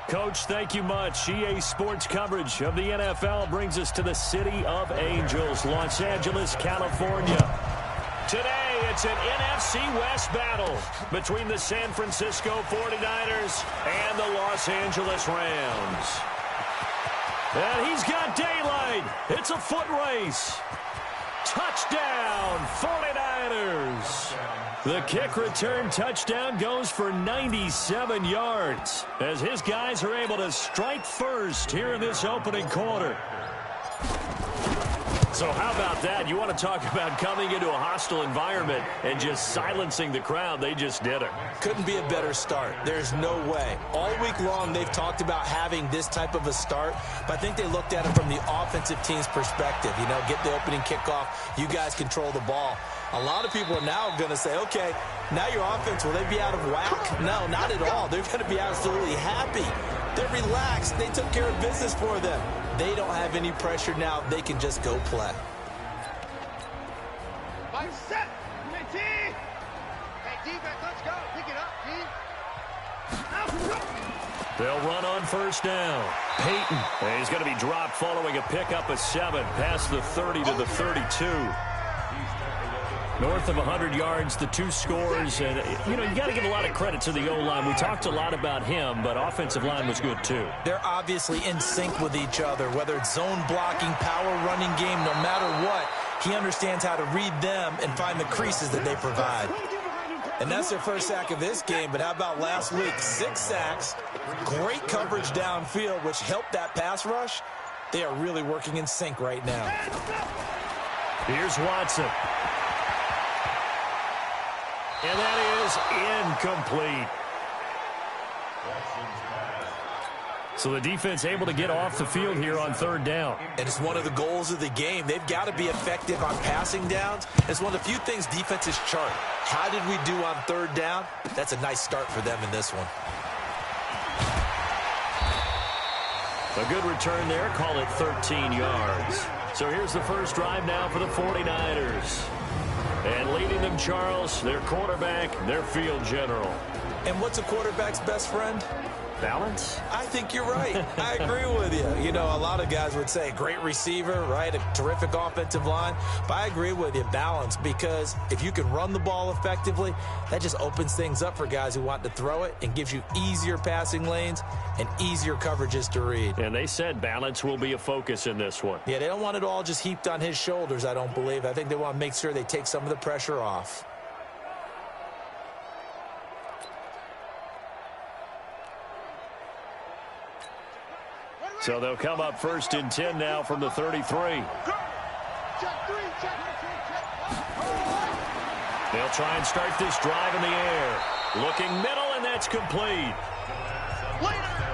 Coach, thank you much. EA Sports coverage of the NFL brings us to the City of Angels, Los Angeles, California. Today, it's an NFC West battle between the San Francisco 49ers and the Los Angeles Rams. And he's got daylight. It's a foot race. Touchdown, 49ers. The kick return touchdown goes for 97 yards as his guys are able to strike first here in this opening quarter. So how about that? You want to talk about coming into a hostile environment and just silencing the crowd. They just did it. Couldn't be a better start. There's no way. All week long they've talked about having this type of a start, but I think they looked at it from the offensive team's perspective. You know, get the opening kickoff. You guys control the ball. A lot of people are now going to say, okay, now your offense, will they be out of whack? No, not at all. They're going to be absolutely happy. They're relaxed. They took care of business for them. They don't have any pressure now. They can just go play. Five set. T. Hey, defense, let's go. Pick it up, T. They'll run on first down. Peyton. And he's going to be dropped following a pickup of 7 past the 30 to the 32. North of 100 yards, the 2 scores. And, you know, you got to give a lot of credit to the O-line. We talked a lot about him, but offensive line was good, too. They're obviously in sync with each other, whether it's zone blocking, power running game, no matter what. He understands how to read them and find the creases that they provide. And that's their first sack of this game, but how about last week? 6 sacks, great coverage downfield, which helped that pass rush. They are really working in sync right now. Here's Watson. And that is incomplete. So the defense able to get off the field here on 3rd down. And it's one of the goals of the game. They've got to be effective on passing downs. It's one of the few things defenses chart. How did we do on 3rd down? That's a nice start for them in this one. A good return there. Call it 13 yards. So here's the first drive now for the 49ers. And leading them, Charles, their quarterback, their field general. And what's a quarterback's best friend? Balance? I think you're right. I agree with you. You know, a lot of guys would say great receiver, right? A terrific offensive line. But I agree with you, balance, because if you can run the ball effectively, that just opens things up for guys who want to throw it and gives you easier passing lanes and easier coverages to read. And they said balance will be a focus in this one. Yeah, they don't want it all just heaped on his shoulders, I don't believe. I think they want to make sure they take some of the pressure off. So they'll come up 1st and 10 now from the 33. They'll try and start this drive in the air. Looking middle, and that's complete.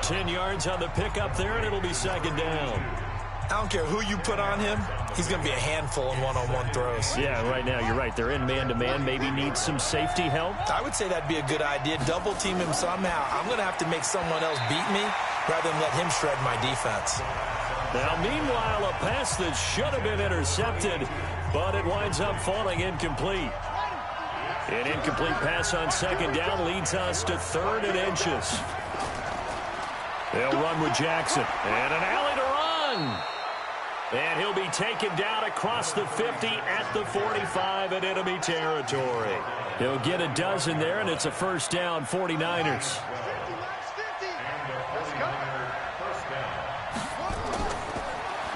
10 yards on the pickup there, and it'll be 2nd down. I don't care who you put on him. He's going to be a handful in one-on-one throws. Yeah, right now, you're right. They're in man-to-man. Maybe needs some safety help. I would say that'd be a good idea. Double team him somehow. I'm going to have to make someone else beat me rather than let him shred my defense. Now, meanwhile, a pass that should have been intercepted, but it winds up falling incomplete. An incomplete pass on 2nd down leads us to 3rd and inches. They'll run with Jackson. And an alley to run. And he'll be taken down across the 50 at the 45 in enemy territory. He'll get a dozen there, and it's a 1st down, 49ers.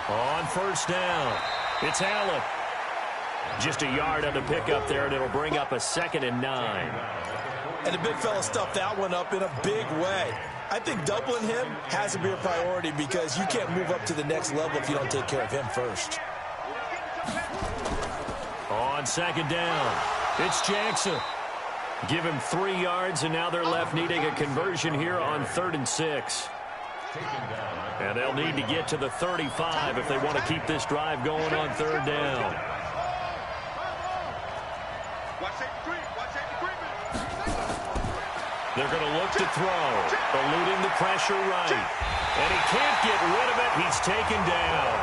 On 1st down, it's Allen. Just a yard on the pickup there, and it'll bring up a 2nd and 9. And the big fella stuffed that one up in a big way. I think doubling him has to be a priority because you can't move up to the next level if you don't take care of him first. On 2nd down, it's Jackson. Give him 3 yards, and now they're left needing a conversion here on 3rd and 6. And they'll need to get to the 35 if they want to keep this drive going on 3rd down. They're going to look to throw, eluding the pressure right. And he can't get rid of it. He's taken down.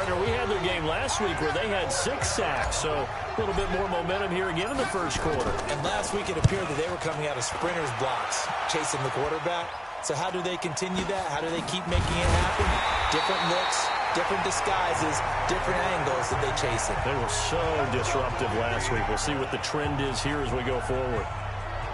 Partner, we had their game last week where they had 6 sacks, so a little bit more momentum here again in the first quarter. And last week it appeared that they were coming out of sprinters blocks, chasing the quarterback. So how do they continue that? How do they keep making it happen? Different looks, different disguises, different angles that they chase it. They were so disruptive last week. We'll see what the trend is here as we go forward.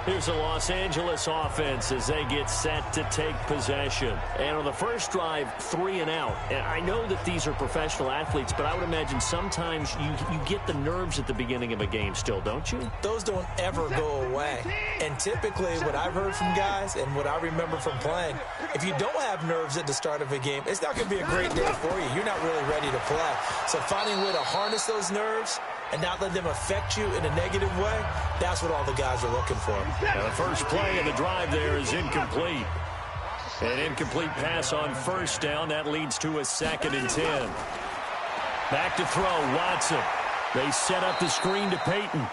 Here's the Los Angeles offense as they get set to take possession. And on the first drive, 3 and out. And I know that these are professional athletes, but I would imagine sometimes you get the nerves at the beginning of a game still, don't you? Those don't ever go away. And typically what I've heard from guys and what I remember from playing, if you don't have nerves at the start of a game, it's not going to be a great day for you. You're not really ready to play. So finding a way to harness those nerves and not let them affect you in a negative way, that's what all the guys are looking for. Now the first play of the drive there is incomplete. An incomplete pass on first down. That leads to a 2nd and 10. Back to throw, Watson. They set up the screen to Peyton.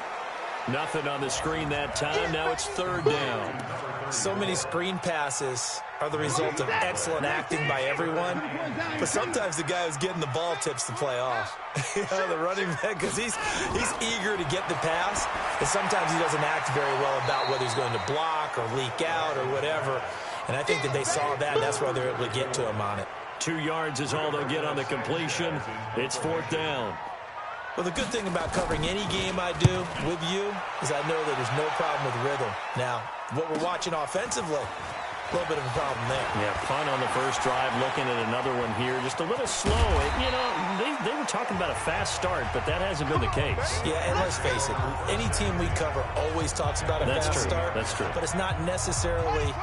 Nothing on the screen that time. Now it's 3rd down. So many screen passes are the result of excellent acting by everyone. But sometimes the guy who's getting the ball tips the play off. You know, the running back, because he's eager to get the pass. And sometimes he doesn't act very well about whether he's going to block or leak out or whatever. And I think that they saw that, and that's why they're able to get to him on it. 2 yards is all they'll get on the completion. It's 4th down. Well, the good thing about covering any game I do with you is I know that there's no problem with rhythm. Now, what we're watching offensively, a little bit of a problem there. Yeah, punt on the first drive, looking at another one here. Just a little slow. You know, they were talking about a fast start, but that hasn't been the case. Yeah, and let's face it, any team we cover always talks about a fast start. That's true. But it's not necessarily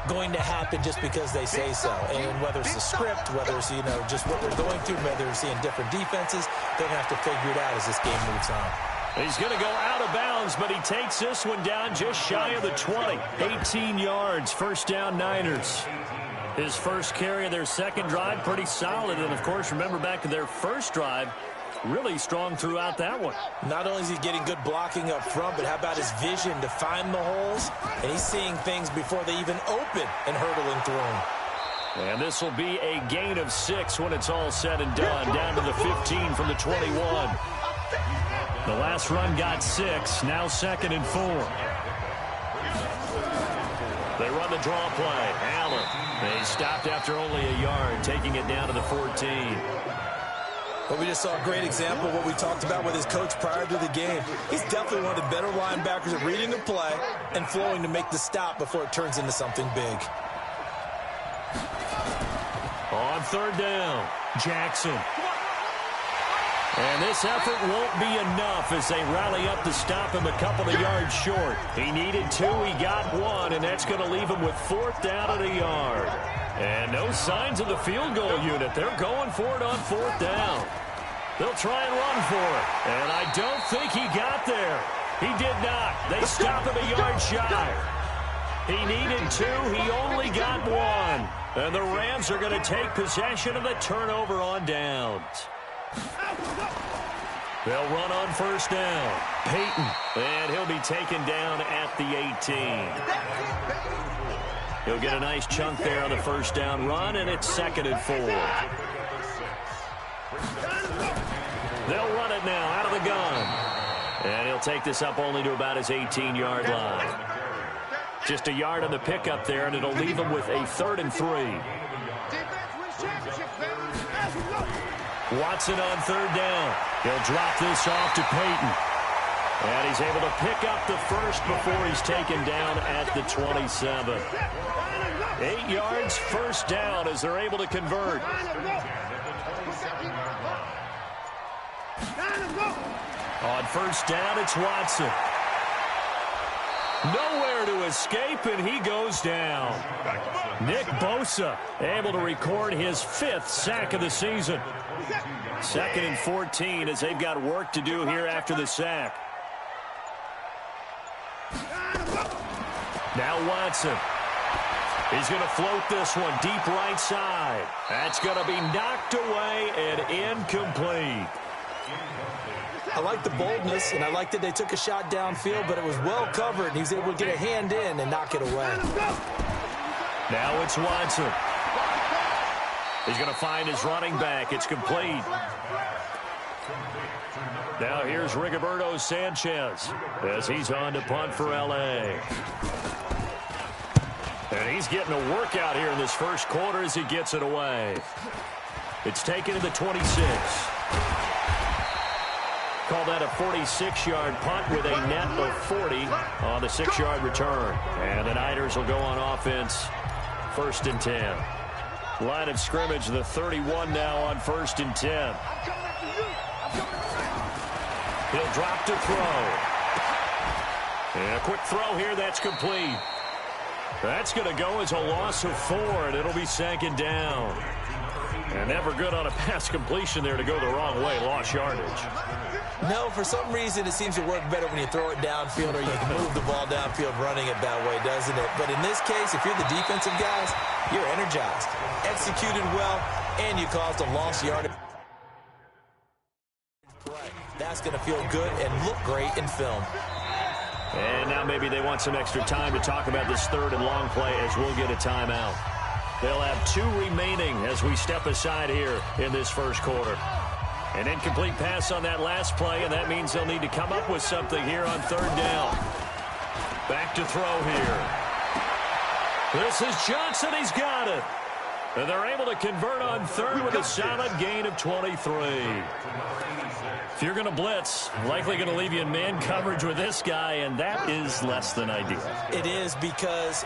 going to happen just because they say so. And whether it's the script, whether it's, you know, just what we're going through, whether we're seeing different defenses, they're going to have to figure it out as this game moves on. He's going to go out of bounds, but he takes this one down just shy of the 20. 18 yards, first down Niners. His first carry of their second drive, pretty solid. And, of course, remember back to their first drive, really strong throughout that one. Not only is he getting good blocking up front, but how about his vision to find the holes? And he's seeing things before they even open and hurdling through them. And this will be a gain of 6 when it's all said and done. Down to the 15 from the 21. The last run got 6. Now 2nd and 4. They run the draw play. Allen. They stopped after only a yard, taking it down to the 14. But we just saw a great example of what we talked about with his coach prior to the game. He's definitely one of the better linebackers at reading the play and flowing to make the stop before it turns into something big. On 3rd down, Jackson. And this effort won't be enough as they rally up to stop him a couple of yards short. He needed 2, he got 1, and that's going to leave him with 4th down at a yard. And no signs of the field goal unit. They're going for it on 4th down. They'll try and run for it. And I don't think he got there. He did not. They stop him a yard shy. He needed 2. He only got 1. And the Rams are going to take possession of the turnover on downs. They'll run on 1st down. Peyton. And he'll be taken down at the 18. He'll get a nice chunk there on the 1st down run, and it's 2nd and 4. They'll run it now out of the gun. And he'll take this up only to about his 18-yard line. Just a yard on the pickup there, and it'll leave him with a 3rd and 3. Watson on 3rd down. He'll drop this off to Peyton. And he's able to pick up the first before he's taken down at the 27. 8 yards, 1st down as they're able to convert. On 1st down, it's Watson. Nowhere to escape, and he goes down. Nick Bosa able to record his 5th sack of the season. 2nd and 14 as they've got work to do here after the sack. Now Watson. He's going to float this one deep right side. That's going to be knocked away and incomplete. I like the boldness, and I like that they took a shot downfield, but it was well covered, and he was able to get a hand in and knock it away. Now it's Watson. He's going to find his running back. It's complete. Now here's Rigoberto Sanchez as he's on to punt for L.A. And he's getting a workout here in this first quarter as he gets it away. It's taken to the 26. Call that a 46-yard punt with a net of 40 on the 6-yard return. And the Niners will go on offense, 1st and 10. Line of scrimmage, the 31 now on 1st and 10. He'll drop to throw. And a quick throw here, that's complete. That's going to go as a loss of 4, and it'll be 2nd down. And never good on a pass completion there to go the wrong way, lost yardage. No, for some reason it seems to work better when you throw it downfield or you can move the ball downfield running it that way, doesn't it? But in this case, if you're the defensive guys, you're energized, executed well, and you caused a lost yardage. That's going to feel good and look great in film. And now maybe they want some extra time to talk about this 3rd and long play as we'll get a timeout. They'll have 2 remaining as we step aside here in this first quarter. An incomplete pass on that last play, and that means they'll need to come up with something here on 3rd down. Back to throw here. This is Johnson. He's got it. And they're able to convert on 3rd with a solid gain of 23. If you're going to blitz, likely going to leave you in man coverage with this guy, and that is less than ideal. It is, because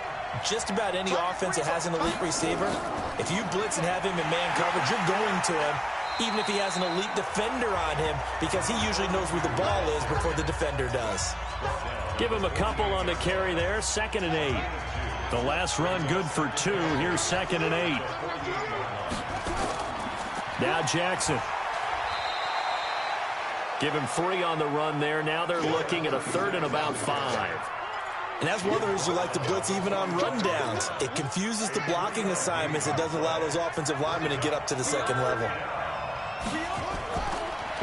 just about any offense that has an elite receiver, if you blitz and have him in man coverage, you're going to him, even if he has an elite defender on him, because he usually knows where the ball is before the defender does. Give him a couple on the carry there, 2nd and 8. The last run good for 2. Here's 2nd and 8. Now Jackson. Give him 3 on the run there. Now they're looking at a 3rd and about 5. And that's one of the reasons you like to blitz even on rundowns. It confuses the blocking assignments. It doesn't allow those offensive linemen to get up to the 2nd level.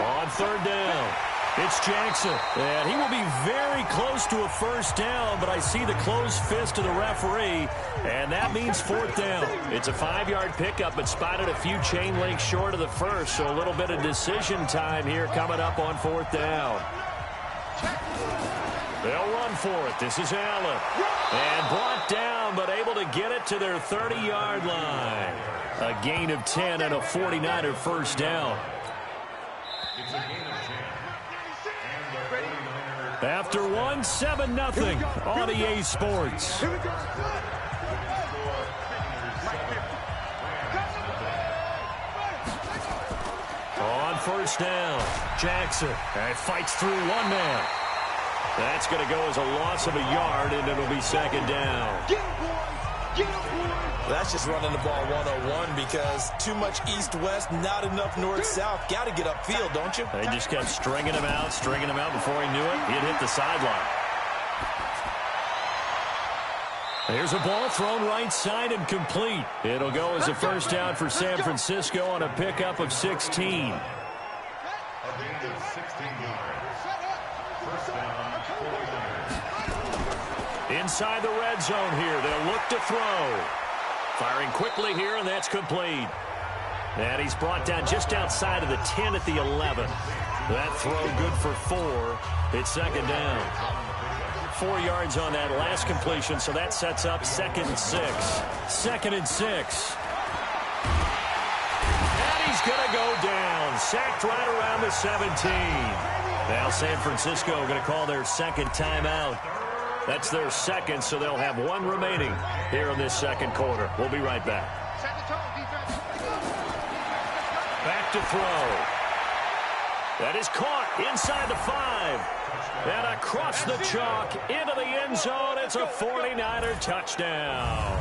On 3rd down, it's Jackson. And he will be very close to a 1st down, but I see the closed fist of the referee, and that means 4th down. It's a 5-yard pickup, but spotted a few chain links short of the 1st, so a little bit of decision time here coming up on 4th down. They'll run for it. This is Allen. And brought down, but able to get it to their 30-yard line. A gain of 10 and a 49er 1st down. After 1, 7-0 on EA Sports. On 1st down, Jackson fights through 1 man. That's going to go as a loss of a yard, and it'll be 2nd down. That's just running the ball 101 because too much east-west, not enough north-south. Got to get upfield, don't you? They just kept stringing him out before he knew it. He'd hit the sideline. Here's a ball thrown right side and complete. It'll go as a 1st down for San Francisco on a pickup of 16. Inside the red zone here. They'll look to throw. Firing quickly here, and that's complete. And he's brought down just outside of the 10 at the 11. That throw good for 4. It's 2nd down. 4 yards on that last completion, so that sets up 2nd and 6. 2nd and 6. And he's going to go down. Sacked right around the 17. Now San Francisco going to call their 2nd timeout. That's their 2nd, so they'll have 1 remaining here in this 2nd quarter. We'll be right back. Back to throw. That is caught inside the 5. And across the chalk into the end zone. It's a 49er touchdown.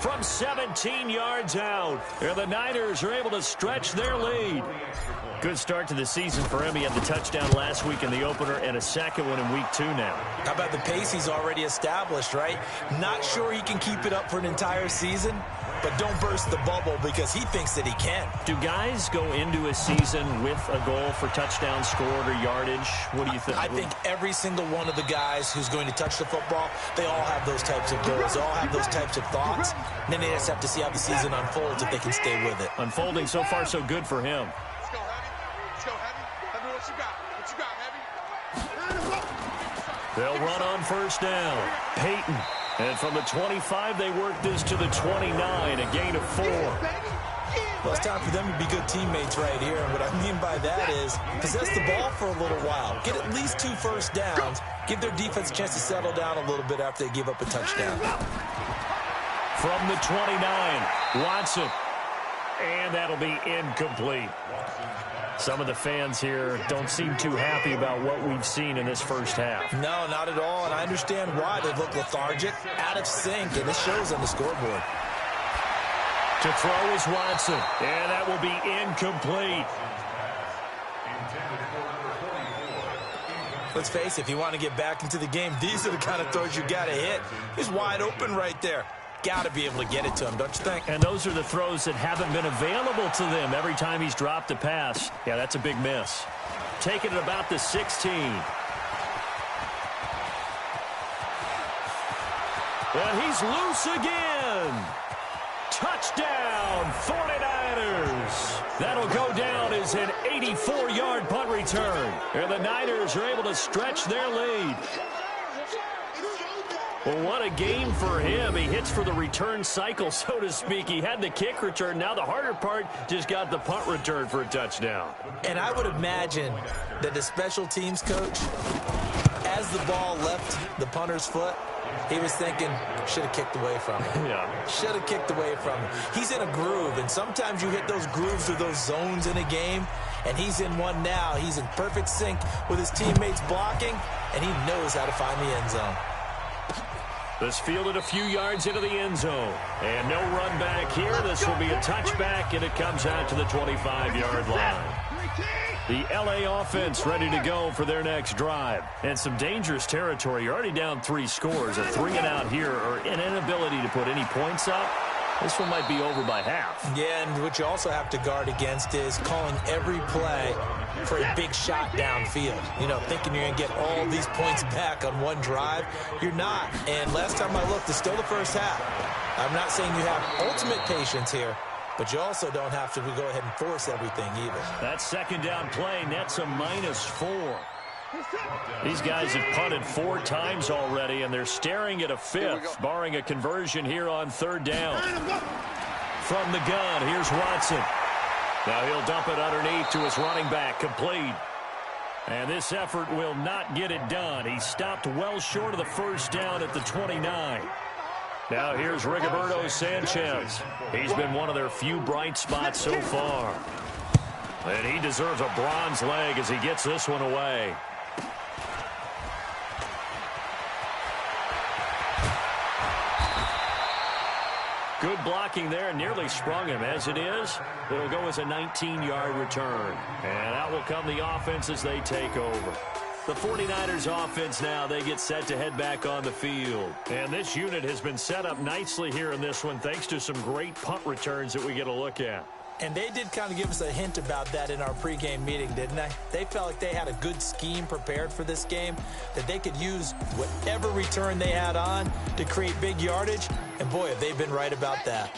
From 17 yards out, and the Niners are able to stretch their lead. Good start to the season for him. He had the touchdown last week in the opener and a 2nd one in week 2 now. How about the pace he's already established, right? Not sure he can keep it up for an entire season, but don't burst the bubble because he thinks that he can. Do guys go into a season with a goal for touchdowns scored or yardage? What do you think? I think every single one of the guys who's going to touch the football, they all have those types of goals. They all have those types of thoughts. And then they just have to see how the season unfolds if they can stay with it. Unfolding so far so good for him. Let's go, Heavy. Let's go, Heavy. Heavy, what you got? What you got, Heavy? They'll run on first down. Peyton. And from the 25, they work this to the 29, a gain of 4. Well, it's time for them to be good teammates right here. And what I mean by that is possess the ball for a little while. Get at least 2 first downs. Give their defense a chance to settle down a little bit after they give up a touchdown. From the 29, Watson. And that'll be incomplete. Some of the fans here don't seem too happy about what we've seen in this first half. No, not at all, and I understand why. They look lethargic, out of sync, and it shows on the scoreboard. To throw is Watson, and that will be incomplete. Let's face it, if you want to get back into the game, these are the kind of throws you got to hit. He's wide open right there. Got to be able to get it to him, don't you think? And those are the throws that haven't been available to them every time he's dropped a pass. Yeah, that's a big miss. Taking it about the 16. And he's loose again. Touchdown, 49ers. That'll go down as an 84-yard punt return. And the Niners are able to stretch their lead. Well, what a game for him. He hits for the return cycle, so to speak. He had the kick return. Now the harder part just got the punt return for a touchdown. And I would imagine that the special teams coach, as the ball left the punter's foot, he was thinking, should have kicked away from him. Yeah. Should have kicked away from him. He's in a groove, and sometimes you hit those grooves or those zones in a game, and he's in one now. He's in perfect sync with his teammates blocking, and he knows how to find the end zone. This fielded a few yards into the end zone. And no run back here. This will be a touchback, and it comes out to the 25-yard line. The L.A. offense ready to go for their next drive. And some dangerous territory. You're already down 3 scores. A 3-and-out here, or an inability to put any points up. This one might be over by half. Yeah, and what you also have to guard against is calling every play for a big shot downfield. You know, thinking you're going to get all these points back on one drive. You're not. And last time I looked, it's still the first half. I'm not saying you have ultimate patience here, but you also don't have to go ahead and force everything either. That second down play nets a -4. These guys have punted 4 times already, and they're staring at a 5th, barring a conversion here on 3rd down. From the gun, here's Watson. Now he'll dump it underneath to his running back, complete. And this effort will not get it done. He stopped well short of the first down at the 29. Now here's Rigoberto Sanchez. He's been one of their few bright spots so far. And he deserves a bronze leg as he gets this one away. Good blocking there, nearly sprung him. As it is, it'll go as a 19-yard return. And out will come the offense as they take over. The 49ers offense now, they get set to head back on the field. And this unit has been set up nicely here in this one, thanks to some great punt returns that we get a look at. And they did kind of give us a hint about that in our pregame meeting, didn't they? They felt like they had a good scheme prepared for this game, that they could use whatever return they had on to create big yardage. And boy, have they been right about that.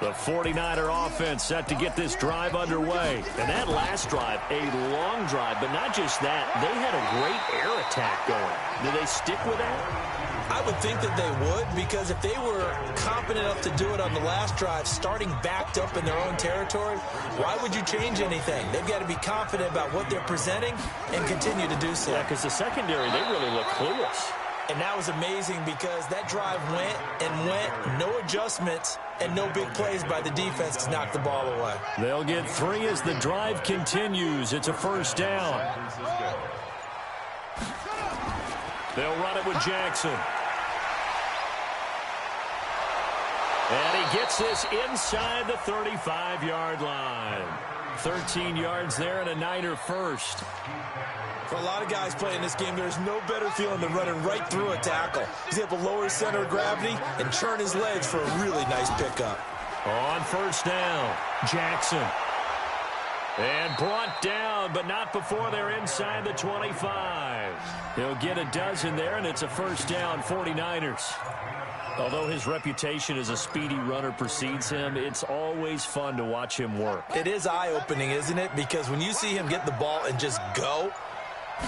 The 49er offense set to get this drive underway. And that last drive, a long drive, but not just that. They had a great air attack going. Did they stick with that? I would think that they would, because if they were confident enough to do it on the last drive, starting backed up in their own territory, why would you change anything? They've got to be confident about what they're presenting and continue to do so. Yeah, because the secondary, they really look clueless. And that was amazing because that drive went and went, no adjustments, and no big plays by the defense to knock the ball away. They'll get 3 as the drive continues. It's a first down. They'll run it with Jackson. And he gets this inside the 35-yard line. 13 yards there and a Niner first. For a lot of guys playing this game, there's no better feeling than running right through a tackle. He's able to lower his center of gravity and churn his legs for a really nice pickup. On first down, Jackson. And brought down, but not before they're inside the 25. He'll get a dozen there, and it's a first down, 49ers. Although his reputation as a speedy runner precedes him, it's always fun to watch him work. It is eye-opening, isn't it? Because when you see him get the ball and just go,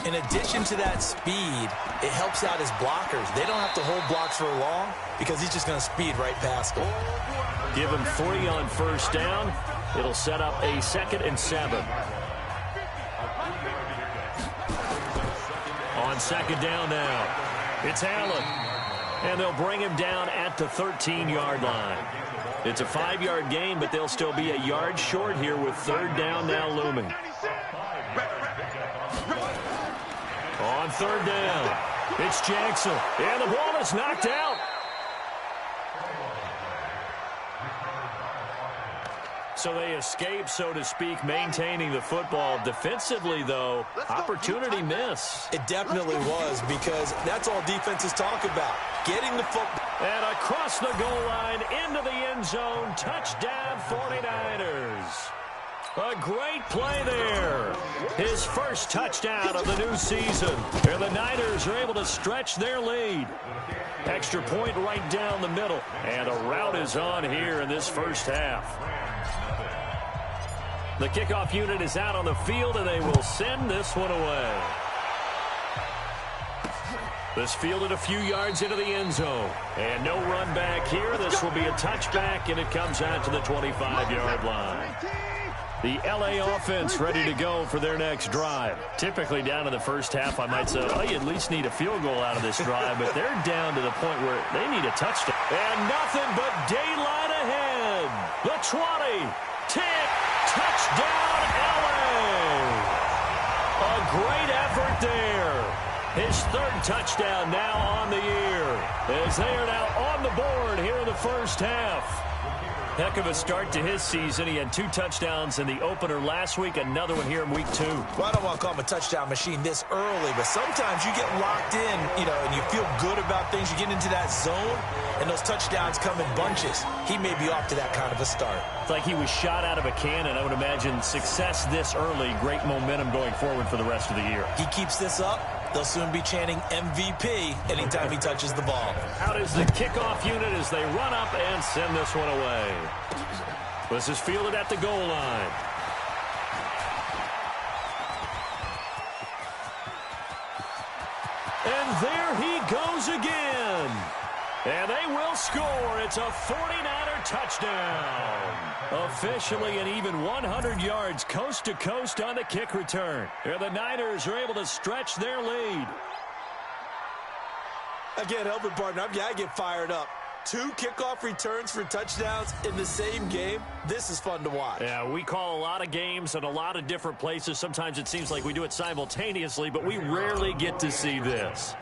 in addition to that speed, it helps out his blockers. They don't have to hold blocks for long because he's just going to speed right past them. Give him 3 on first down. It'll set up a 2nd and 7. On 2nd down now, it's Allen. And they'll bring him down at the 13-yard line. It's a 5-yard gain, but they'll still be a yard short here with 3rd down now looming. On 3rd down, it's Jackson. And the ball is knocked out. So they escape, so to speak, maintaining the football. Defensively, though, opportunity miss. It definitely was, because that's all defenses talk about, getting the football. And across the goal line, into the end zone, touchdown 49ers. A great play there. His first touchdown of the new season. And the Niners are able to stretch their lead. Extra point right down the middle. And a route is on here in this first half. The kickoff unit is out on the field, and they will send this one away. This fielded a few yards into the end zone. And no run back here. This will be a touchback, and it comes out to the 25-yard line. The L.A. offense ready to go for their next drive. Typically down in the first half, I might say, oh, you at least need a field goal out of this drive, but they're down to the point where they need a touchdown. And nothing but daylight ahead. The 20, 10, touchdown, L.A. A great effort there. His 3rd touchdown now on the year, as they are now on the board here in the first half. Heck of a start to his season. He had 2 touchdowns in the opener last week, another one here in week 2. Well, I don't want to call him a touchdown machine this early, but sometimes you get locked in, and you feel good about things. You get into that zone, and those touchdowns come in bunches. He may be off to that kind of a start. It's like he was shot out of a cannon. I would imagine success this early, great momentum going forward for the rest of the year. He keeps this up, they'll soon be chanting MVP anytime he touches the ball. Out is the kickoff unit as they run up and send this one away. This is fielded at the goal line. And there he goes again. And they will score. It's a 49er touchdown. Officially an even 100 yards coast to coast on the kick return. And the Niners are able to stretch their lead. I can't help it, partner. I get fired up. 2 kickoff returns for touchdowns in the same game. This is fun to watch. Yeah, we call a lot of games in a lot of different places. Sometimes it seems like we do it simultaneously, but we rarely get to see this.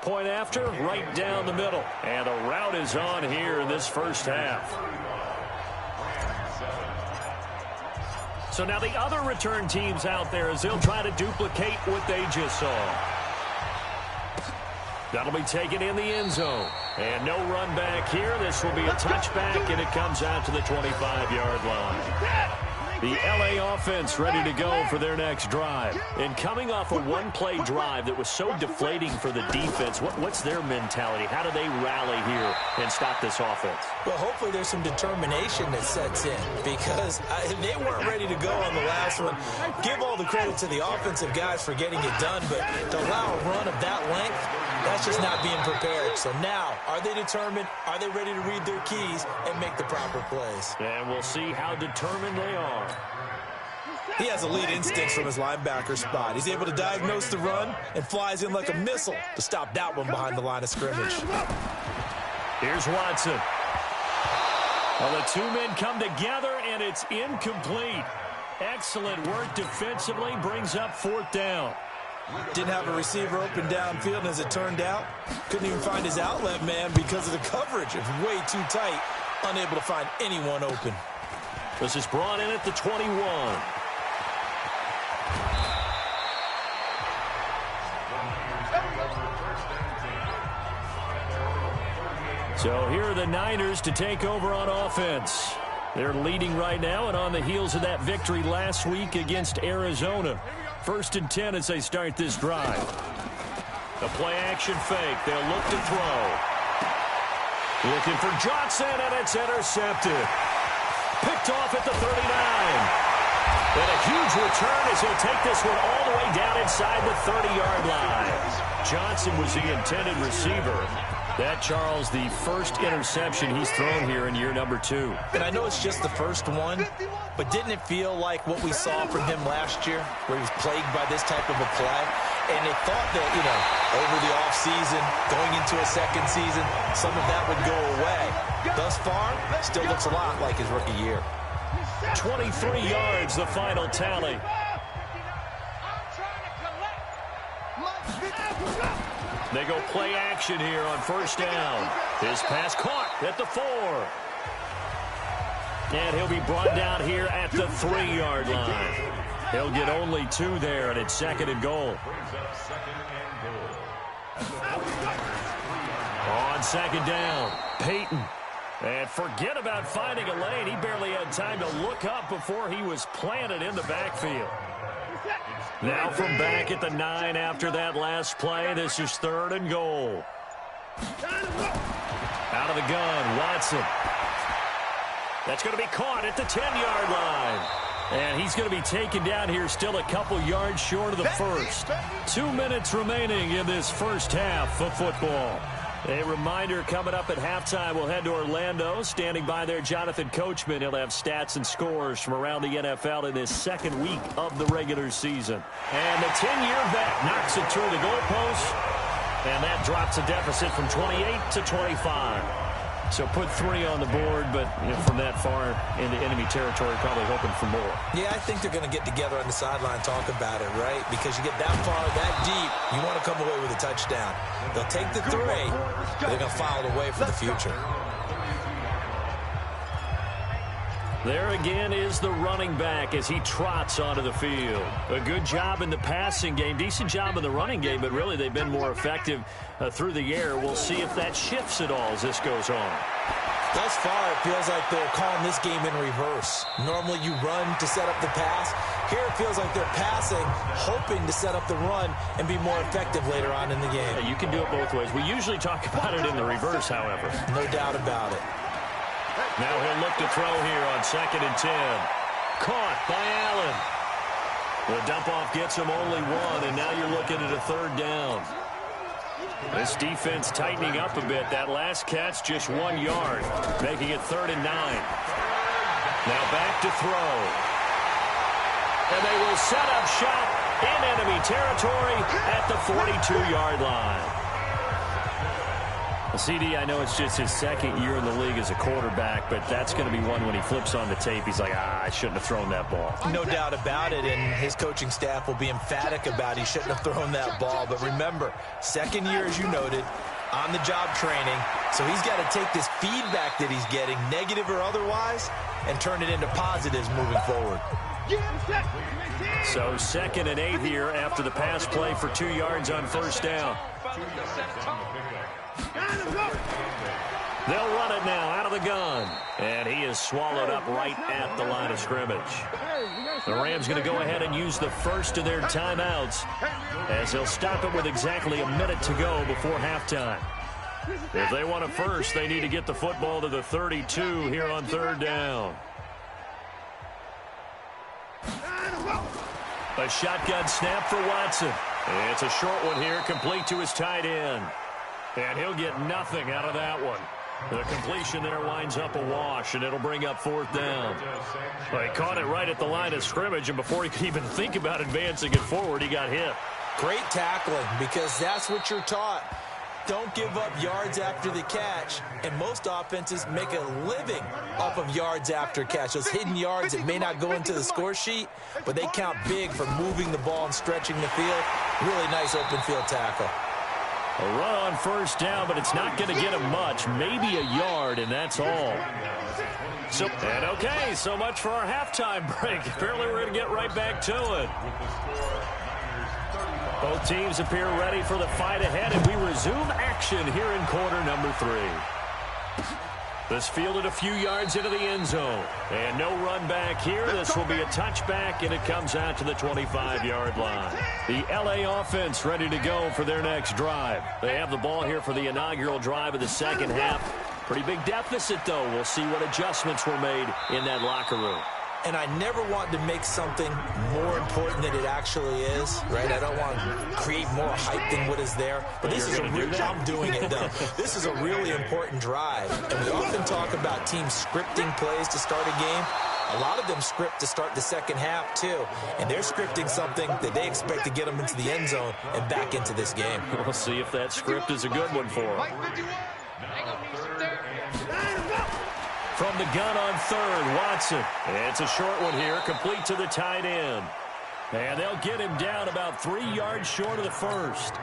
Point after, right down the middle. And a route is on here in this first half. So now the other return teams out there as they'll try to duplicate what they just saw. That'll be taken in the end zone. And no run back here. This will be a touchback, and it comes out to the 25-yard line. The L.A. offense ready to go for their next drive. And coming off a one-play drive that was so deflating for the defense, what's their mentality? How do they rally here and stop this offense? Well, hopefully there's some determination that sets in, because they weren't ready to go on the last one. Give all the credit to the offensive guys for getting it done, but to allow a run of that length, that's just not being prepared. So now, are they determined? Are they ready to read their keys and make the proper plays? And we'll see how determined they are. He has elite instincts from his linebacker spot. He's able to diagnose the run and flies in like a missile to stop that one behind the line of scrimmage. Here's Watson. Well, the 2 men come together, and it's incomplete. Excellent work defensively, brings up 4th down. Didn't have a receiver open downfield, and as it turned out, couldn't even find his outlet man because of the coverage. It was way too tight, unable to find anyone open. This is brought in at the 21. So here are the Niners to take over on offense. They're leading right now and on the heels of that victory last week against Arizona. 1st and 10 as they start this drive. The play-action fake. They'll look to throw. Looking for Johnson, and it's intercepted. Picked off at the 39. And a huge return as he'll take this one all the way down inside the 30-yard line. Johnson was the intended receiver. That, Charles, the first interception he's thrown here in year number 2. And I know it's just the first one, but didn't it feel like what we saw from him last year, where he was plagued by this type of a play? And they thought that, over the offseason, going into a second season, some of that would go away. Thus far, still looks a lot like his rookie year. 23 yards, the final tally. They go play action here on 1st down. His pass caught at the 4. And he'll be brought down here at the 3-yard line. He'll get only 2 there, and it's 2nd and goal. On 2nd down, Peyton. And forget about finding a lane. He barely had time to look up before he was planted in the backfield. Now from back at the 9 after that last play, this is 3rd and goal. Out of the gun, Watson. That's going to be caught at the 10-yard line. And he's going to be taken down here still a couple yards short of the first. 2 minutes remaining in this first half of football. A reminder, coming up at halftime, we'll head to Orlando. Standing by there, Jonathan Coachman. He'll have stats and scores from around the NFL in this 2nd week of the regular season. And the 10-year vet knocks it through the goalpost. And that drops a deficit from 28 to 25. So put 3 on the board, but from that far into enemy territory, probably hoping for more. Yeah, I think they're going to get together on the sideline and talk about it, right? Because you get that far, that deep, you want to come away with a touchdown. They'll take the 3, but they're going to file it away for the future. There again is the running back as he trots onto the field. A good job in the passing game, decent job in the running game, but really they've been more effective through the air. We'll see if that shifts at all as this goes on. Thus far, it feels like they're calling this game in reverse. Normally you run to set up the pass. Here it feels like they're passing, hoping to set up the run and be more effective later on in the game. Yeah, you can do it both ways. We usually talk about it in the reverse, however. No doubt about it. Now he'll look to throw here on 2nd and 10. Caught by Allen. The dump-off gets him only 1, and now you're looking at a 3rd down. This defense tightening up a bit. That last catch, just 1 yard, making it 3rd and 9. Now back to throw. And they will set up shop in enemy territory at the 42-yard line. CD, I know it's just his 2nd year in the league as a quarterback, but that's going to be one when he flips on the tape. He's like, I shouldn't have thrown that ball. No doubt about it, and his coaching staff will be emphatic about he shouldn't have thrown that ball. But remember, 2nd year, as you noted, on-the-job training, so he's got to take this feedback that he's getting, negative or otherwise, and turn it into positives moving forward. So 2nd and 8 here after the pass play for 2 yards on 1st down. They'll run it now out of the gun. And he is swallowed up right at the line of scrimmage. The Rams going to go ahead and use the first of their timeouts as they'll stop it with exactly a minute to go before halftime. If they want a first, they need to get the football to the 32 here on 3rd down. A shotgun snap for Watson. It's a short one here, complete to his tight end. And he'll get nothing out of that one. The completion there winds up a wash, and it'll bring up 4th down. Well, he caught it right at the line of scrimmage, and before he could even think about advancing it forward, he got hit. Great tackling, because that's what you're taught. Don't give up yards after the catch, and most offenses make a living off of yards after catch. Those hidden yards that may not go into the score sheet, but they count big for moving the ball and stretching the field. Really nice open field tackle. A run on 1st down, but it's not going to get him much. Maybe a yard, and that's all. And okay, so much for our halftime break. Apparently we're going to get right back to it. Both teams appear ready for the fight ahead, and we resume action here in quarter number 3. This fielded a few yards into the end zone. And no run back here. This will be a touchback, and it comes out to the 25-yard line. The L.A. offense ready to go for their next drive. They have the ball here for the inaugural drive of the second half. Pretty big deficit, though. We'll see what adjustments were made in that locker room. And I never want to make something more important than it actually is, right? I don't want to create more hype than what is there. But this is a real, I'm doing it, though. This is a really important drive. And we often talk about teams scripting plays to start a game. A lot of them script to start the second half, too. And they're scripting something that they expect to get them into the end zone and back into this game. We'll see if that script is a good one for them. From the gun on third, Watson. It's a short one here, complete to the tight end. And they'll get him down about 3 yards short of the first.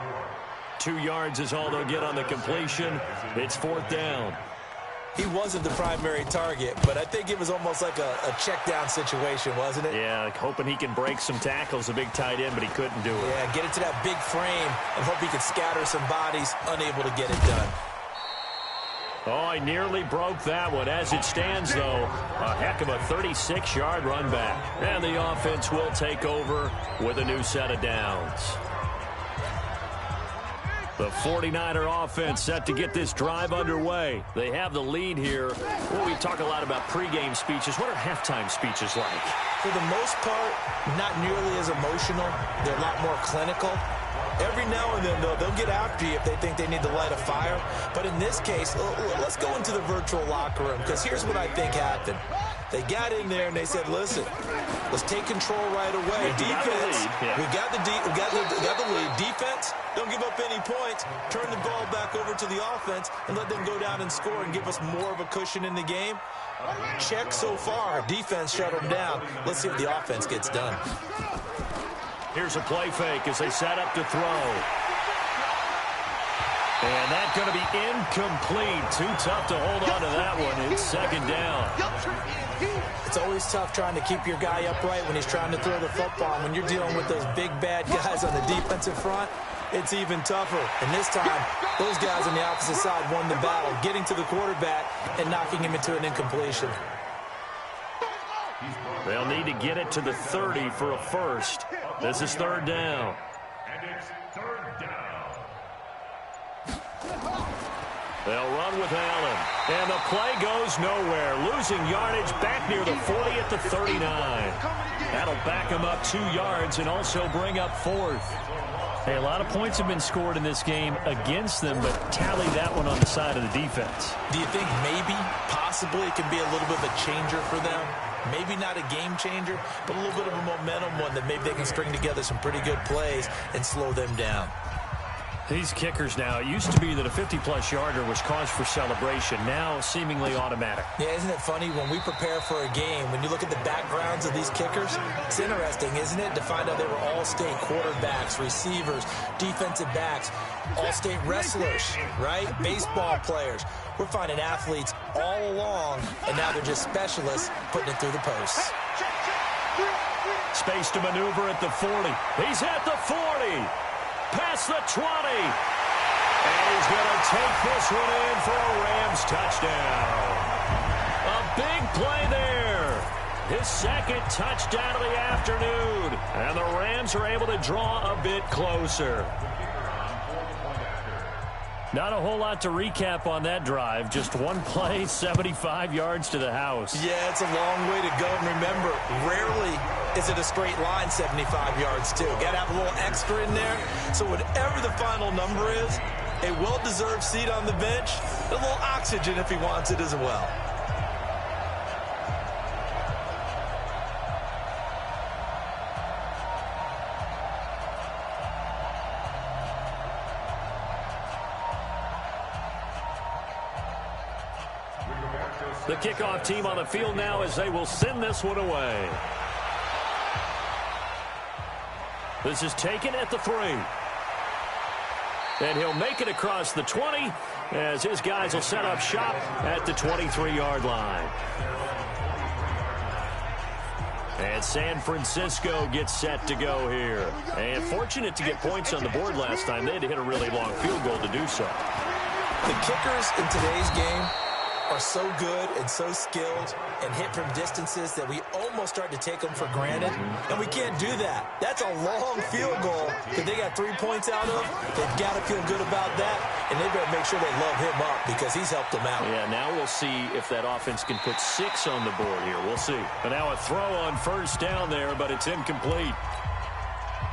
2 yards is all they'll get on the completion. It's fourth down. He wasn't the primary target, but I think it was almost like a check down situation, wasn't it? Yeah, like hoping he can break some tackles, a big tight end, but he couldn't do it. Yeah, get it to that big frame and hope he can scatter some bodies, unable to get it done. Oh, he nearly broke that one. As it stands, though, a heck of a 36-yard run back. And the offense will take over with a new set of downs. The 49er offense set to get this drive underway. They have the lead here. Well, we talk a lot about pregame speeches. What are halftime speeches like? For the most part, not nearly as emotional. They're a lot more clinical. Every now and then, though, they'll get after you if they think they need to light a fire. But in this case, let's go into the virtual locker room, because here's what I think happened. They got in there and they said, listen, let's take control right away. Defense, we got the lead. Defense, don't give up any points. Turn the ball back over to the offense and let them go down and score and give us more of a cushion in the game. Check so far. Defense shut them down. Let's see what the offense gets done. Here's a play fake as they set up to throw. And that's going to be incomplete. Too tough to hold on to that one. It's second down. It's always tough trying to keep your guy upright when he's trying to throw the football. When you're dealing with those big, bad guys on the defensive front, it's even tougher. And this time, those guys on the opposite side won the battle, getting to the quarterback and knocking him into an incompletion. They'll need to get it to the 30 for a first. This is third down. And it's third down. They'll run with Allen. And the play goes nowhere. Losing yardage back near the 40 at the 39. That'll back them up 2 yards and also bring up fourth. Hey, a lot of points have been scored in this game against them, but tally that one on the side of the defense. Do you think maybe, possibly, it can be a little bit of a changer for them? Maybe not a game changer, but a little bit of a momentum one that maybe they can string together some pretty good plays and slow them down. These kickers now, it used to be that a 50-plus yarder was cause for celebration. Now, seemingly automatic. Yeah, isn't it funny? When we prepare for a game, when you look at the backgrounds of these kickers, it's interesting, isn't it, to find out they were all-state quarterbacks, receivers, defensive backs, all-state wrestlers, right? Baseball players. We're finding athletes all along, and now they're just specialists putting it through the posts. Space to maneuver at the 40. He's at the 40. Past the 20. And he's going to take this one in for a Rams touchdown. A big play there. His second touchdown of the afternoon. And the Rams are able to draw a bit closer. Not a whole lot to recap on that drive. Just one play, 75 yards to the house. Yeah, it's a long way to go. And remember, rarely is it a straight line 75 yards, too. Got to have a little extra in there. So whatever the final number is, a well-deserved seat on the bench, a little oxygen if he wants it as well. The kickoff team on the field now as they will send this one away. This is taken at the 3. And he'll make it across the 20 as his guys will set up shop at the 23-yard line. And San Francisco gets set to go here. And fortunate to get points on the board last time. They had to hit a really long field goal to do so. The kickers in today's game are so good and so skilled and hit from distances that we almost start to take them for granted, and we can't do that. That's a long field goal that they got 3 points out of. They've got to feel good about that, and they better make sure they love him up because he's helped them out. Yeah, now we'll see if that offense can put 6 on the board here. We'll see. But now a throw on first down there, but it's incomplete.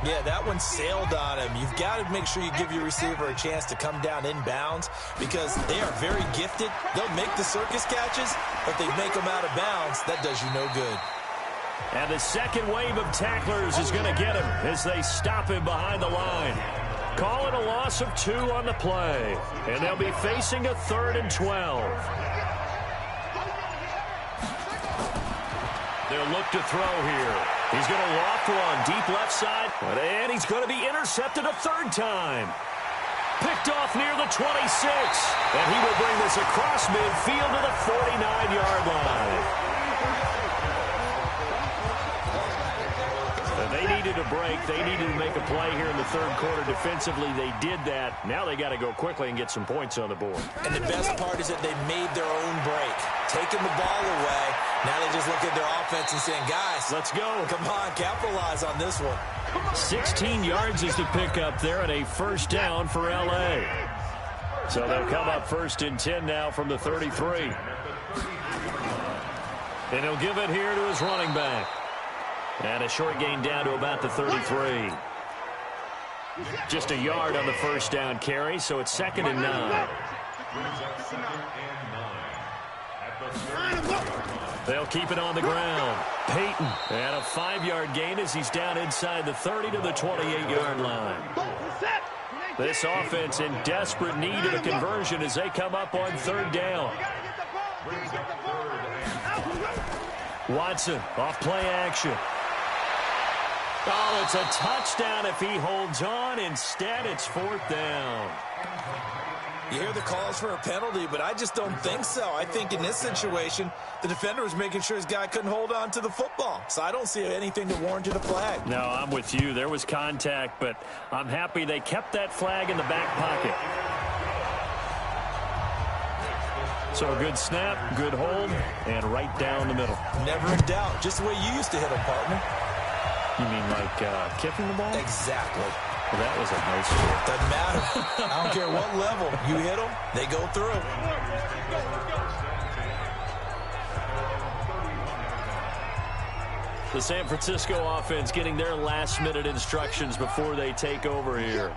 Yeah, that one sailed on him. You've got to make sure you give your receiver a chance to come down inbounds because they are very gifted. They'll make the circus catches, but they make them out of bounds. That does you no good. And the second wave of tacklers is going to get him as they stop him behind the line. Call it a loss of 2 on the play, and they'll be facing a 3rd and 12. They'll look to throw here. He's going to loft one deep left side, and he's going to be intercepted a 3rd time. Picked off near the 26, and he will bring this across midfield to the 49-yard line. They needed a break. They needed to make a play here in the 3rd quarter. Defensively, they did that. Now they got to go quickly and get some points on the board. And the best part is that they made their own break. Taking the ball away. Now they just look at their offense and saying, guys, let's go. Come on, capitalize on this one. 16 yards is the pickup there and a first down for L.A. So they'll come up 1st and 10 now from the 33. And he'll give it here to his running back. And a short gain down to about the 33. Just a yard on the first down carry, so it's 2nd and 9. They'll keep it on the ground. Peyton, and a 5-yard gain as he's down inside the 30 to the 28-yard line. This offense in desperate need of a conversion as they come up on 3rd down. Watson, off play action. Oh, it's a touchdown if he holds on. Instead, it's 4th down. You hear the calls for a penalty, but I just don't think so. I think in this situation, the defender was making sure his guy couldn't hold on to the football. So I don't see anything that warranted a flag. No, I'm with you. There was contact, but I'm happy they kept that flag in the back pocket. So a good snap, good hold, and right down the middle. Never in doubt. Just the way you used to hit them, partner. You mean like kicking the ball? Exactly. Well, that was a nice score. Doesn't matter. I don't care what level. You hit them, they go through. The San Francisco offense getting their last-minute instructions before they take over here.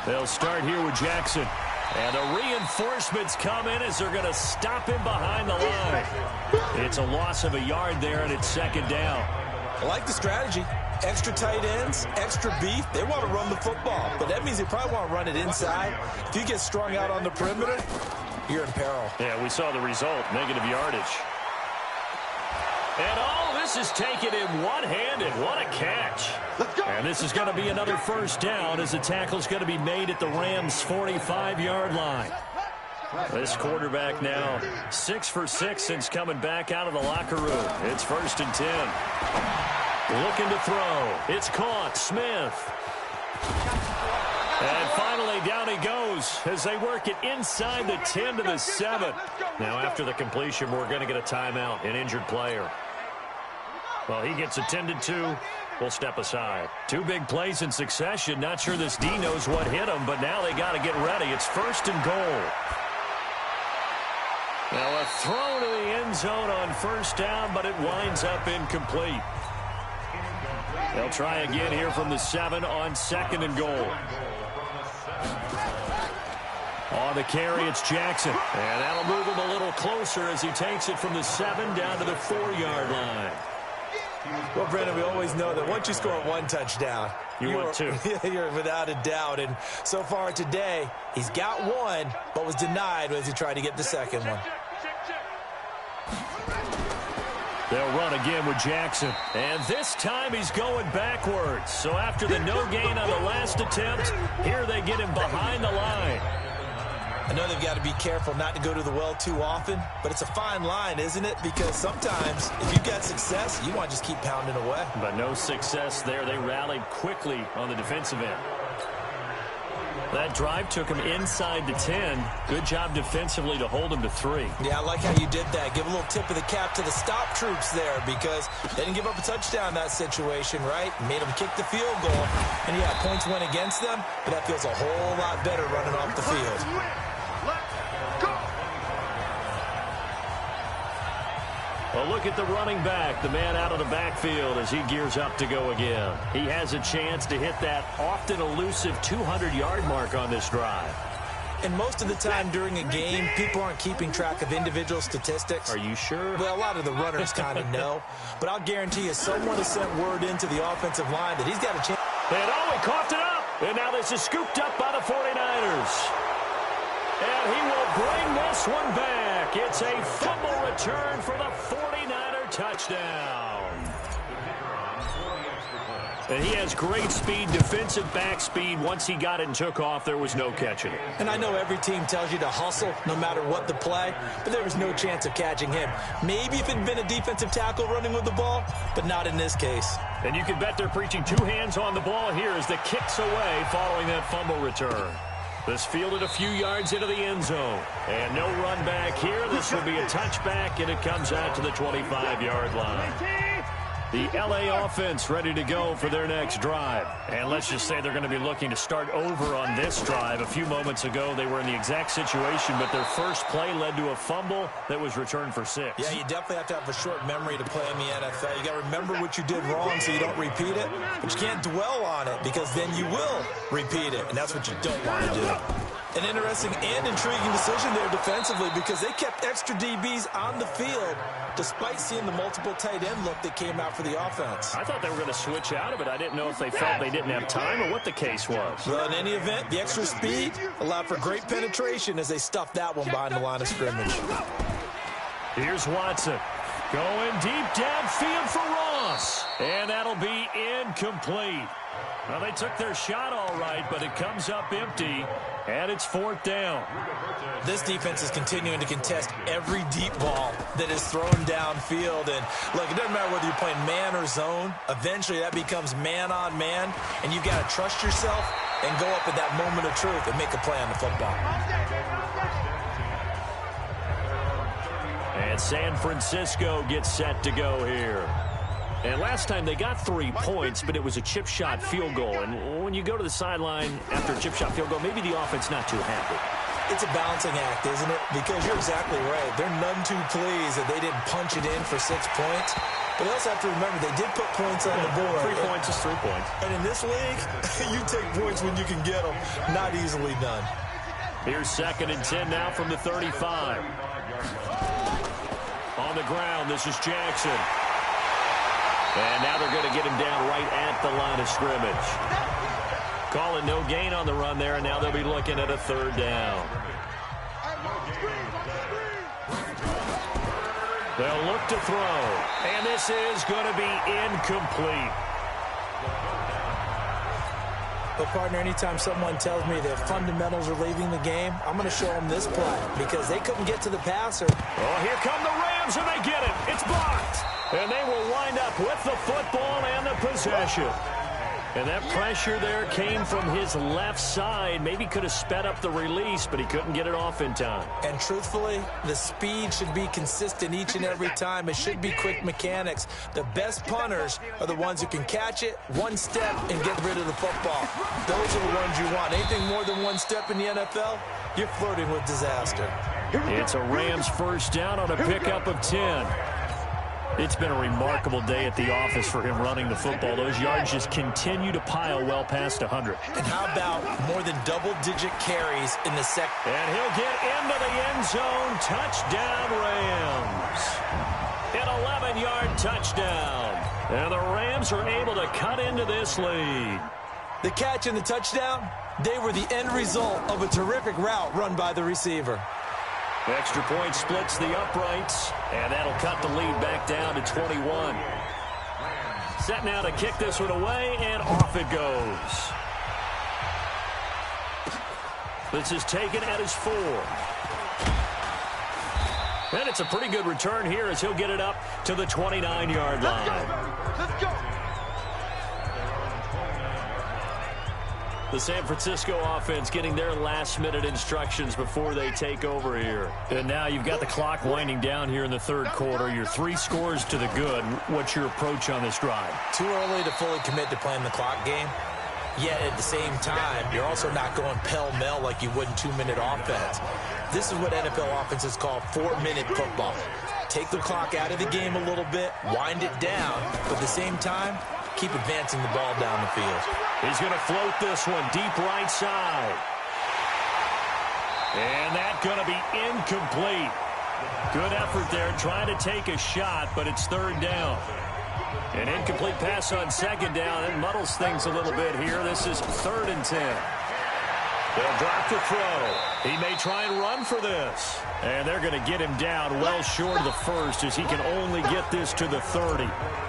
They'll start here with Jackson. And the reinforcements come in as they're going to stop him behind the line. It's a loss of a yard there, and it's 2nd down. I like the strategy. Extra tight ends, extra beef. They want to run the football, but that means they probably want to run it inside. If you get strung out on the perimeter, you're in peril. Yeah, we saw the result, negative yardage. And all this is taken in one-handed. What a catch. And this is going to be another first down as the tackle's going to be made at the Rams' 45-yard line. This quarterback now 6 for 6 since coming back out of the locker room. It's 1st and 10. Looking to throw. It's caught. Smith. And finally, down he goes as they work it inside the 10 to the 7. Now, after the completion, we're going to get a timeout, an injured player. Well, he gets attended to. We'll step aside. 2 big plays in succession. Not sure this D knows what hit him, but now they got to get ready. It's 1st and goal. Now, a throw to the end zone on first down, but it winds up incomplete. They'll try again here from the 7 on 2nd and goal. On the carry, it's Jackson. And that'll move him a little closer as he takes it from the 7 down to the 4-yard line. Well, Brendan, we always know that once you score 1 touchdown, you want 2. You're without a doubt. And so far today, he's got 1, but was denied as he tried to get the second one. They'll run again with Jackson. And this time he's going backwards. So after the no gain on the last attempt, here they get him behind the line. I know they've got to be careful not to go to the well too often, but it's a fine line, isn't it? Because sometimes if you've got success, you want to just keep pounding away. But no success there. They rallied quickly on the defensive end. That drive took him inside the 10. Good job defensively to hold him to 3. Yeah, I like how you did that. Give a little tip of the cap to the stop troops there because they didn't give up a touchdown in that situation, right? Made them kick the field goal. And, yeah, points went against them, but that feels a whole lot better running off the field. Well, look at the running back, the man out of the backfield as he gears up to go again. He has a chance to hit that often elusive 200-yard mark on this drive. And most of the time during a game, people aren't keeping track of individual statistics. Are you sure? Well, a lot of the runners kind of know. But I'll guarantee you someone has sent word into the offensive line that he's got a chance. And he coughed it up. And now this is scooped up by the 49ers. And he will bring this one back. It's a fumble return for the 49er touchdown. And he has great speed, defensive back speed. Once he got it and took off, there was no catching it. And I know every team tells you to hustle no matter what the play, but there was no chance of catching him. Maybe if it had been a defensive tackle running with the ball, but not in this case. And you can bet they're preaching 2 hands on the ball here as the kick's away following that fumble return. This fielded a few yards into the end zone. And no run back here. This will be a touchback, and it comes out to the 25-yard line. The LA offense ready to go for their next drive. And let's just say they're going to be looking to start over on this drive. A few moments ago, they were in the exact situation, but their first play led to a fumble that was returned for 6. Yeah, you definitely have to have a short memory to play in the NFL. You got to remember what you did wrong so you don't repeat it, but you can't dwell on it because then you will repeat it, and that's what you don't want to do. An interesting and intriguing decision there defensively because they kept extra DBs on the field despite seeing the multiple tight end look that came out for the offense. I thought they were going to switch out of it. I didn't know if they felt they didn't have time or what the case was. Well, in any event, the extra speed allowed for great penetration as they stuffed that one behind the line of scrimmage. Here's Watson going deep downfield for Ross. And that'll be incomplete. Well, they took their shot all right, but it comes up empty, and it's 4th down. This defense is continuing to contest every deep ball that is thrown downfield. And, look, it doesn't matter whether you're playing man or zone. Eventually, that becomes man-on-man, and you've got to trust yourself and go up at that moment of truth and make a play on the football. And San Francisco gets set to go here. And last time they got 3 points, but it was a chip shot field goal. And when you go to the sideline after a chip shot field goal, maybe the offense not too happy. It's a balancing act, isn't it? Because you're exactly right. They're none too pleased that they didn't punch it in for 6 points. But they also have to remember they did put points on the board. 3 points is 3 points. And in this league, you take points when you can get them. Not easily done. Here's 2nd and 10 now from the 35. On the ground, this is Jackson. And now they're going to get him down right at the line of scrimmage. Calling no gain on the run there, and now they'll be looking at a 3rd down. They'll look to throw, and this is going to be incomplete. But, partner, anytime someone tells me their fundamentals are leaving the game, I'm going to show them this play because they couldn't get to the passer. Oh, here come the Rams, and they get it. It's blocked. And they will wind up with the football and the possession. And that pressure there came from his left side. Maybe could have sped up the release, but he couldn't get it off in time. And truthfully, the speed should be consistent each and every time. It should be quick mechanics. The best punters are the ones who can catch it, 1 step, and get rid of the football. Those are the ones you want. Anything more than 1 step in the NFL, you're flirting with disaster. It's a Rams 1st down on a pickup of 10. It's been a remarkable day at the office for him running the football. Those yards just continue to pile well past 100. And how about more than double-digit carries in the second? And he'll get into the end zone. Touchdown, Rams. An 11-yard touchdown. And the Rams are able to cut into this lead. The catch and the touchdown, they were the end result of a terrific route run by the receiver. Extra point splits the uprights, and that'll cut the lead back down to 21. Set now to kick this one away, and off it goes. This is taken at his 4. And it's a pretty good return here as he'll get it up to the 29-yard line. Let's go. The San Francisco offense getting their last-minute instructions before they take over here. And now you've got the clock winding down here in the third quarter. You're 3 scores to the good. What's your approach on this drive? Too early to fully commit to playing the clock game. Yet at the same time, you're also not going pell-mell like you would in 2-minute offense. This is what NFL offenses call 4-minute football. Take the clock out of the game a little bit, wind it down, but at the same time, keep advancing the ball down the field. He's going to float this one deep right side. And that's going to be incomplete. Good effort there trying to take a shot, but it's third down. An incomplete pass on second down. It muddles things a little bit here. This is 3rd and 10. They'll drop the throw. He may try and run for this. And they're going to get him down well short of the first as he can only get this to the 30.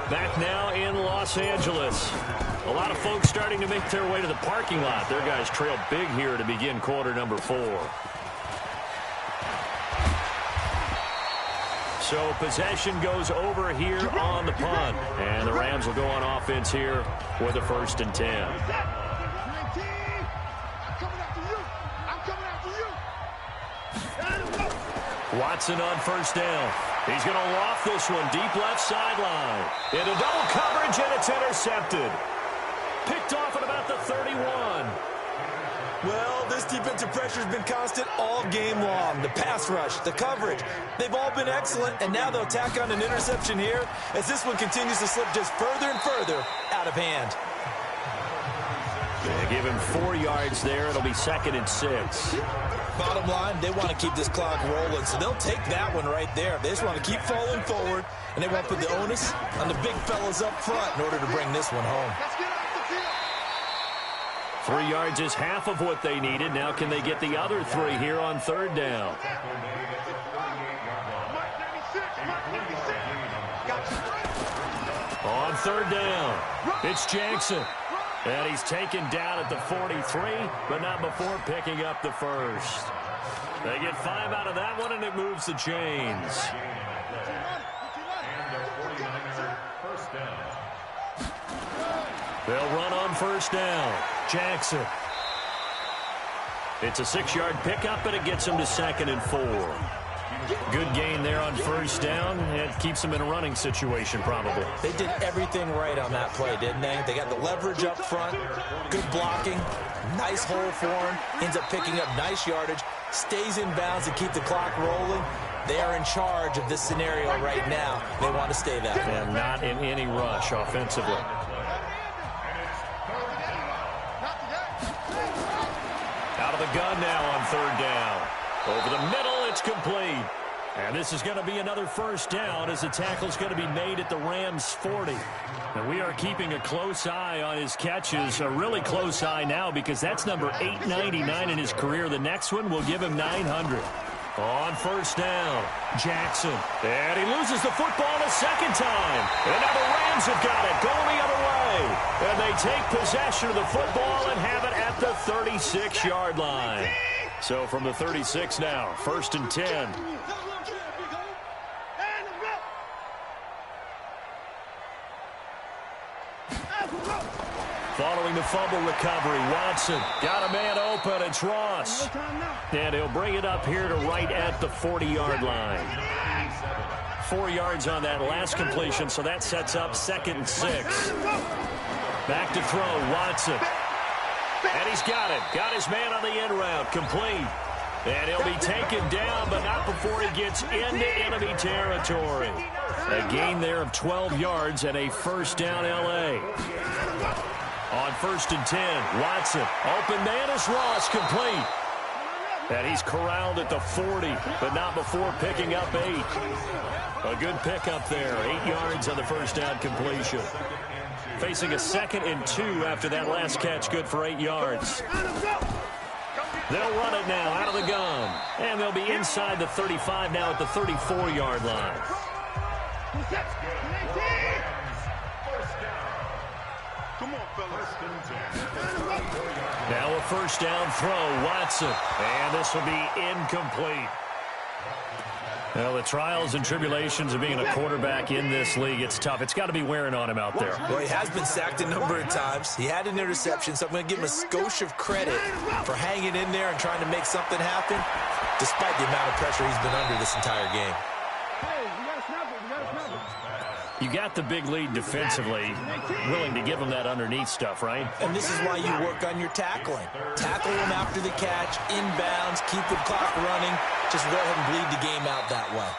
Back now in Los Angeles. A lot of folks starting to make their way to the parking lot. Their guys trail big here to begin quarter number 4. So possession goes over here on the punt. And the Rams will go on offense here with a 1st and 10. Watson on 1st down. He's going to loft this one deep left sideline. Into double coverage, and it's intercepted. Picked off at about the 31. Well, this defensive pressure has been constant all game long. The pass rush, the coverage, they've all been excellent, and now they'll tack on an interception here as this one continues to slip just further and further out of hand. They give him 4 yards there. It'll be 2nd and 6. Bottom line, they want to keep this clock rolling, so they'll take that one right there. They just want to keep falling forward, and they want to put the onus on the big fellas up front in order to bring this one home. 3 yards is half of what they needed. Now can they get the other 3 here on 3rd down? On 3rd down, it's Jackson. And he's taken down at the 43, but not before picking up the first. They get 5 out of that one, and it moves the chains. They'll run on 1st down. Jackson. It's a 6-yard pickup, and it gets him to 2nd and 4. Good gain there on 1st down. It keeps them in a running situation, probably. They did everything right on that play, didn't they? They got the leverage up front, good blocking, nice hole for him, ends up picking up nice yardage, stays in bounds to keep the clock rolling. They are in charge of this scenario right now. They want to stay that way. And not in any rush offensively. Out of the gun now on 3rd down. Over the middle, it's complete. And this is going to be another 1st down as the tackle's going to be made at the Rams' 40. And we are keeping a close eye on his catches, a really close eye now because that's number 899 in his career. The next one will give him 900. On 1st down, Jackson. And he loses the football a 2nd time. And now the Rams have got it, going the other way. And they take possession of the football and have it at the 36-yard line. So from the 36 now, 1st and 10. Following the fumble recovery, Watson got a man open. It's Ross. And he'll bring it up here to right at the 40-yard line. 4 yards on that last completion, so that sets up 2nd and 6. Back to throw, Watson. And he's got it. Got his man on the end route. Complete. And he'll be taken down, but not before he gets into enemy territory. A gain there of 12 yards and a 1st down L.A. On 1st and 10, Watson. Open man is Ross. Complete. And he's corralled at the 40, but not before picking up 8. A good pickup there. 8 yards on the 1st down completion. Facing a 2nd and 2 after that last catch, good for 8 yards. They'll run it now out of the gun. And they'll be inside the 35 now at the 34-yard line. Now a 1st down throw, Watson. And this will be incomplete. Well, the trials and tribulations of being a quarterback in this league, it's tough. It's got to be wearing on him out there. Well, he has been sacked a number of times. He had an interception, so I'm going to give him a skosh of credit for hanging in there and trying to make something happen, despite the amount of pressure he's been under this entire game. You got the big lead defensively, willing to give him that underneath stuff, right? And this is why you work on your tackling. Tackle him after the catch, inbounds, keep the clock running. Just go ahead and bleed the game out that way.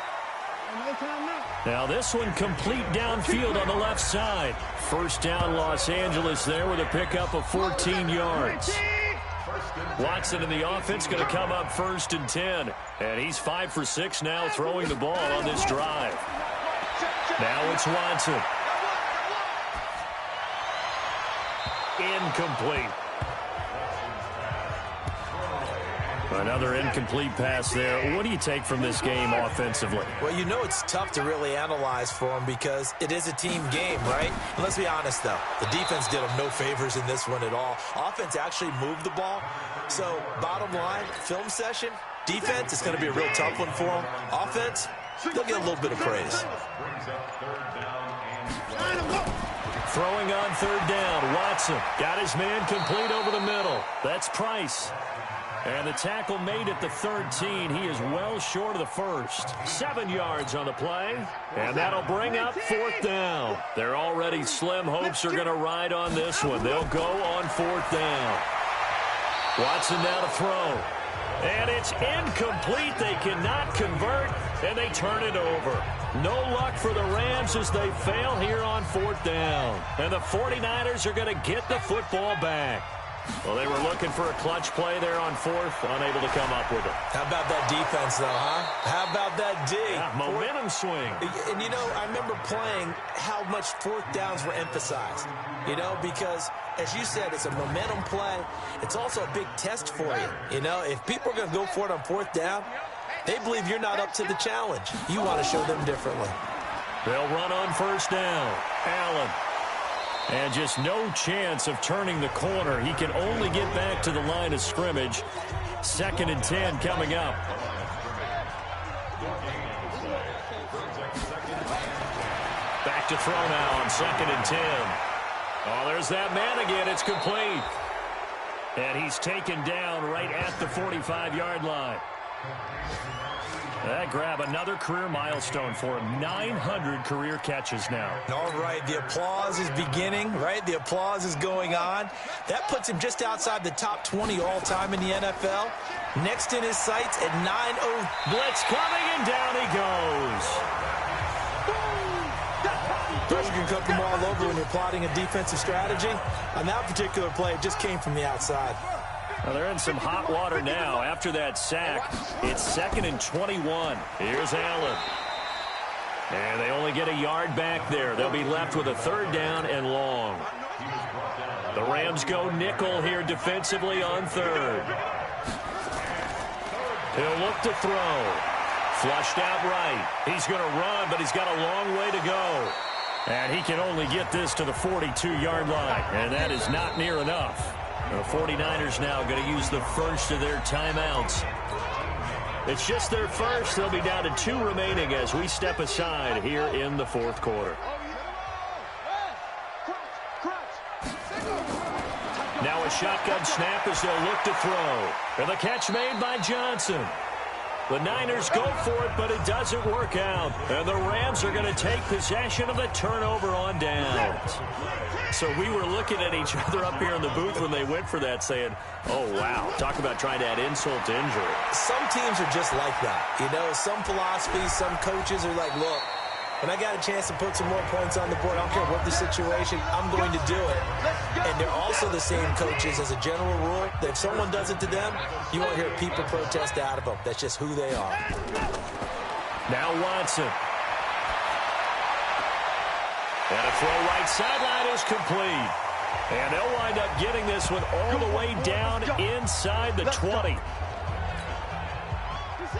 Now this one complete downfield on the left side. First down Los Angeles there with a pickup of 14 yards. Watson in the offense going to come up 1st and 10. And he's 5 for 6 now throwing the ball on this drive. Now it's Watson. Incomplete. Another incomplete pass there. What do you take from this game offensively? Well, you know it's tough to really analyze for them because it is a team game, right? And let's be honest, though. The defense did them no favors in this one at all. Offense actually moved the ball. So, bottom line, film session, defense, it's going to be a real tough one for them. Offense, they'll get a little bit of praise. Throwing on 3rd down, Watson got his man complete over the middle. That's Price. And the tackle made at the 13. He is well short of the first. 7 yards on the play. And that'll bring up 4th down. Their already slim hopes are going to ride on this one. They'll go on 4th down. Watson now to throw. And it's incomplete. They cannot convert, and they turn it over. No luck for the Rams as they fail here on 4th down. And the 49ers are going to get the football back. Well, they were looking for a clutch play there on 4th, unable to come up with it. How about that defense, though, huh? How about that D? Yeah, momentum swing. And, you know, I remember playing how much 4th downs were emphasized, you know, because, as you said, it's a momentum play. It's also a big test for you, you know. If people are going to go for it on 4th down, they believe you're not up to the challenge. You want to show them differently. They'll run on 1st down. Allen. And just no chance of turning the corner. He can only get back to the line of scrimmage. 2nd and 10 coming up. Back to throw now on 2nd and 10. Oh, there's that man again. It's complete. And he's taken down right at the 45-yard line. That grab, another career milestone for him. 900 career catches now. All right, the applause is beginning, right? The applause is going on. That puts him just outside the top 20 all-time in the NFL. Next in his sights at 9-0. Blitz coming, and down he goes. Pressure can come from all over when you're plotting a defensive strategy. On that particular play, it just came from the outside. Well, they're in some hot water now. After that sack, it's 2nd and 21. Here's Allen. And they only get a yard back there. They'll be left with a 3rd down and long. The Rams go nickel here defensively on 3rd. He'll look to throw. Flushed out right. He's going to run, but he's got a long way to go. And he can only get this to the 42-yard line. And that is not near enough. The 49ers now going to use the first of their timeouts. It's just their first. They'll be down to 2 remaining as we step aside here in the 4th quarter. Now a shotgun snap as they'll look to throw. And the catch made by Johnson. The Niners go for it, but it doesn't work out. And the Rams are going to take possession of the turnover on downs. So we were looking at each other up here in the booth when they went for that saying, oh, wow, talk about trying to add insult to injury. Some teams are just like that. You know, some philosophies, some coaches are like, look, when I got a chance to put some more points on the board, I don't care what the situation, I'm going to do it. And they're also the same coaches as a general rule that if someone does it to them, you won't hear people protest out of them. That's just who they are. Now Watson. And a throw right sideline is complete. And they'll wind up getting this one all the way down inside the 20.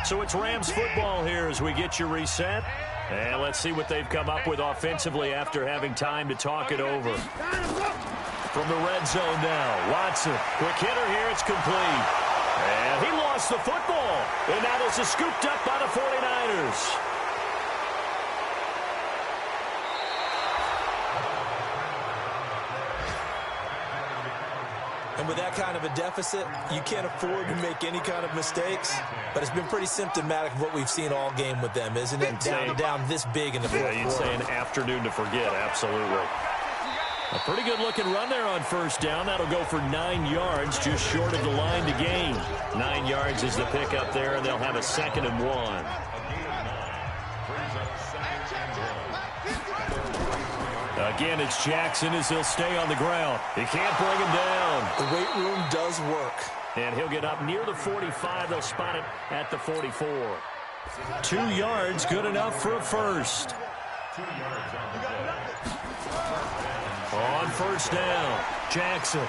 So it's Rams football here as we get you reset. And let's see what they've come up with offensively after having time to talk it over. From the red zone now, Watson. Quick hitter here, it's complete. And he lost the football. And now this is scooped up by the 49ers. And with that kind of a deficit, you can't afford to make any kind of mistakes. But it's been pretty symptomatic of what we've seen all game with them, isn't it? Down this big in the fourth quarter. Yeah, you'd say an afternoon to forget, absolutely. A pretty good-looking run there on first down. That'll go for 9 yards, just short of the line to gain. 9 yards is the pickup there, and they'll have a 2nd and 1. Again, it's Jackson as he'll stay on the ground. He can't bring him down. The weight room does work. And he'll get up near the 45. They'll spot it at the 44. 2 yards, good enough for a first. On first down, Jackson.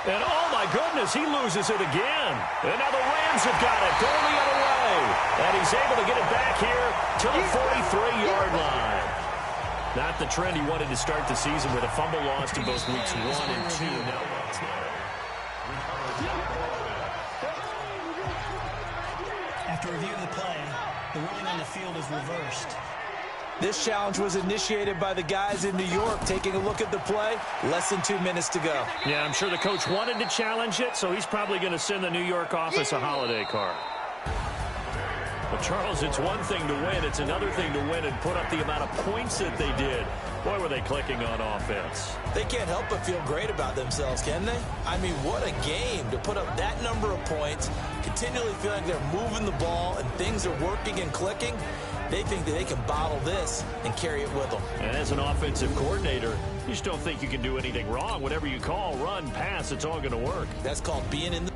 And oh my goodness, he loses it again. And now the Rams have got it, going the other way. And he's able to get it back here to the 43-yard line. Not the trend he wanted to start the season with a fumble lost in both weeks 1 and 2. Now after reviewing the play, the ruling on the field is reversed. This challenge was initiated by the guys in New York. Taking a look at the play, less than 2 minutes to go. Yeah, I'm sure the coach wanted to challenge it, so he's probably going to send the New York office a holiday card. But, Charles, it's one thing to win. It's another thing to win and put up the amount of points that they did. Boy, were they clicking on offense. They can't help but feel great about themselves, can they? I mean, what a game to put up that number of points, continually feeling they're moving the ball and things are working and clicking. They think that they can bottle this and carry it with them. And as an offensive coordinator, you just don't think you can do anything wrong. Whatever you call, run, pass, it's all going to work. That's called being in the